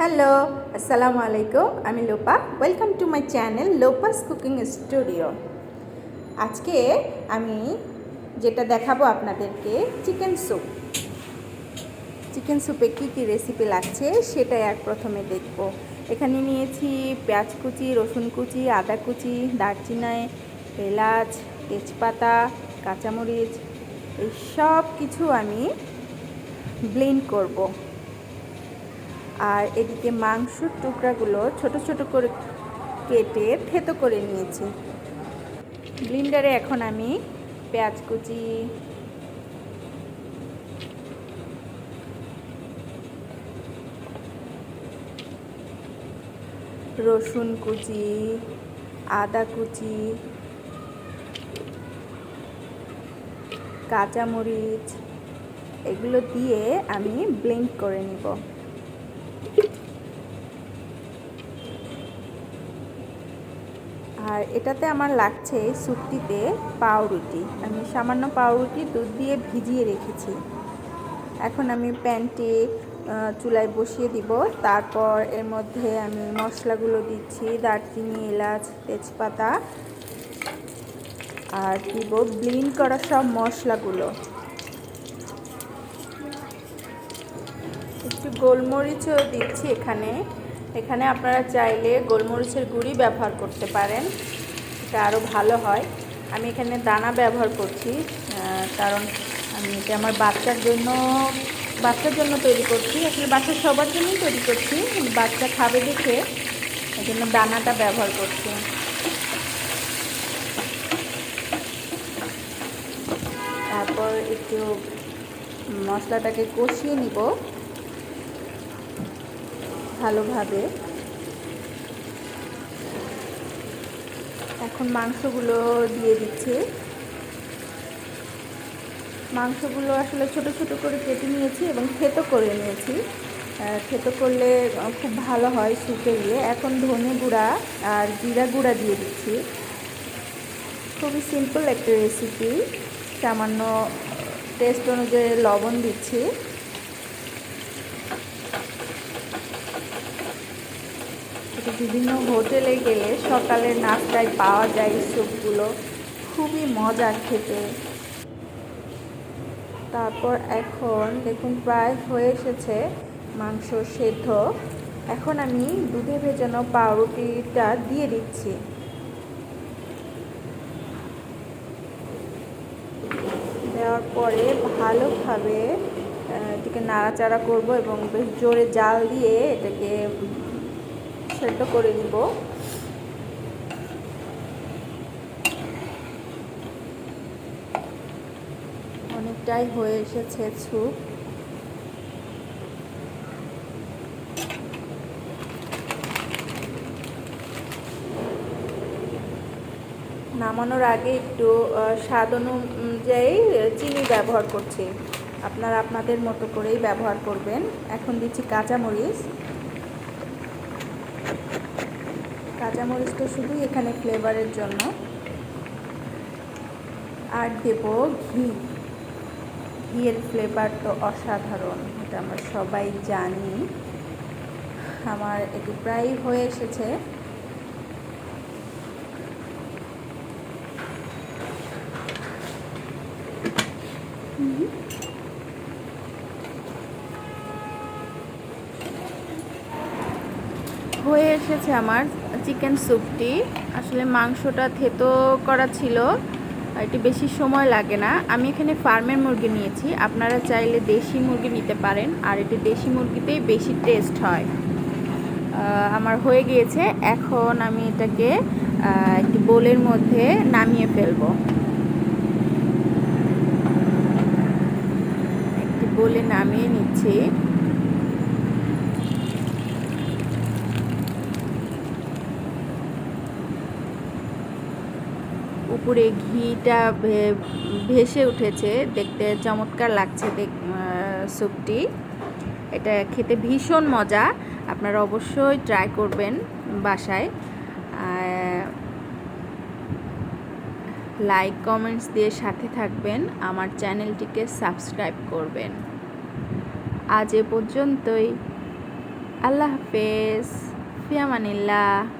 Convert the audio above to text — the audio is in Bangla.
হ্যালো, আসসালামু আলাইকুম। আমি Lopa. Welcome to my channel Lopa's cooking studio. আজকে আমি যেটা দেখাবো আপনাদেরকে চিকেন স্যুপ। চিকেন স্যুপে কী কী রেসিপি লাগছে সেটাই প্রথমে দেখব। এখানে নিয়েছি পেঁয়াজ কুচি, রসুন কুচি, আদা কুচি, দারচিনি, এলাচ, তেজপাতা, কাঁচামরিচ, এই সব কিছু আমি ব্লেন্ড করব। আর এদিকে মাংসের টুকরাগুলো ছোট ছোট করে কেটে থেতো করে নিয়েছি। ব্লেন্ডারে এখন আমি পেঁয়াজ কুচি, রসুন কুচি, আদা কুচি, কাঁচামরিচ এগুলো দিয়ে আমি ব্লেন্ড করে নিব। আর এটাতে আমার লাগছে স্যুপটিতে পাউরুটি। আমি সামান্য পাউরুটি দুধ দিয়ে ভিজিয়ে রেখেছি। এখন আমি প্যানটি চুলায় বসিয়ে দিব। তারপর এর মধ্যে আমি মশলাগুলো দিচ্ছি, দারচিনি, এলাচ, তেজপাতা, আর দিব ব্লেন্ড করা সব মশলাগুলো। একটু গোলমরিচও দিচ্ছি এখানে আপনারা চাইলে গোলমরিচের গুঁড়ি ব্যবহার করতে পারেন, এটা আরও ভালো হয়। আমি এখানে দানা ব্যবহার করছি, কারণ আমি এটা আমার বাচ্চার জন্য তৈরি করছি। আসলে বাচ্চার সবার জন্যই তৈরি করছি, বাচ্চা খাবে দেখে এই জন্য দানাটা ব্যবহার করছি। তারপর একটু মশলাটাকে কষিয়ে নিব ভালোভাবে। এখন মাংসগুলো দিয়ে দিচ্ছি। মাংসগুলো আসলে ছোট ছোট করে কেটে নিয়েছি এবং থেতো করে নিয়েছি। থেতো করলে খুব ভালো হয় স্যুপে দিয়ে। এখন ধনে গুঁড়া আর জিরা গুঁড়া দিয়ে দিচ্ছি। খুবই সিম্পল একটা রেসিপি। সামান্য টেস্ট অনুযায়ী লবণ দিচ্ছি। বিভিন্ন হোটেলে গেলে সকালের নাস্তায় পাওয়া যায় স্যুপগুলো, খুবই মজার খেতে। তারপর এখন দেখুন প্রায় হয়ে এসেছে মাংস সেদ্ধ। এখন আমি দুধে ভেজানো পাউরুটিটা দিয়ে দিচ্ছি। দেওয়ার পরে ভালোভাবে এটাকে নাড়াচাড়া করব এবং বেশ জোরে জাল দিয়ে এটাকে সেদ্ধ করে নিব। অনেকটাই হয়ে এসেছে স্যুপ। নামানোর আগে একটু স্বাদ অনুযায়ী চিনি ব্যবহার করছি, আপনারা আপনাদের মতো করেই ব্যবহার করবেন। এখন দিচ্ছি কাঁচামরিচটা শুধুই এখানে ফ্লেভারের জন্য। আর দেব ঘিয়ের ফ্লেভার তো অসাধারণ, এটা আমরা সবাই জানি। আমার এটি প্রায় হয়ে এসেছে। হয়ে এসেছে আমার চিকেন স্যুপটি। আসলে মাংসটা থেতো করা ছিল, এটি বেশি সময় লাগে না। আমি এখানে ফার্মের মুরগি নিয়েছি, আপনারা চাইলে দেশি মুরগি নিতে পারেন, আর এটি দেশি মুরগিতেই বেশি টেস্ট হয়। আমার হয়ে গিয়েছে। এখন আমি এটাকে একটি বোলের মধ্যে নামিয়ে ফেলবো। একটি বোলে নামিয়ে নিচ্ছি। উপরে ঘিটা ভেসে উঠেছে, দেখতে চমৎকার লাগছে স্যুপটি। এটা খেতে ভীষণ মজা, আপনারা অবশ্যই ট্রাই করবেন বাসায়। লাইক কমেন্টস দিয়ে সাথে থাকবেন, আমার চ্যানেলটিকে সাবস্ক্রাইব করবেন। আজ এ পর্যন্তই। আল্লাহ হাফেজ, ফিয়ামানিল্লাহ।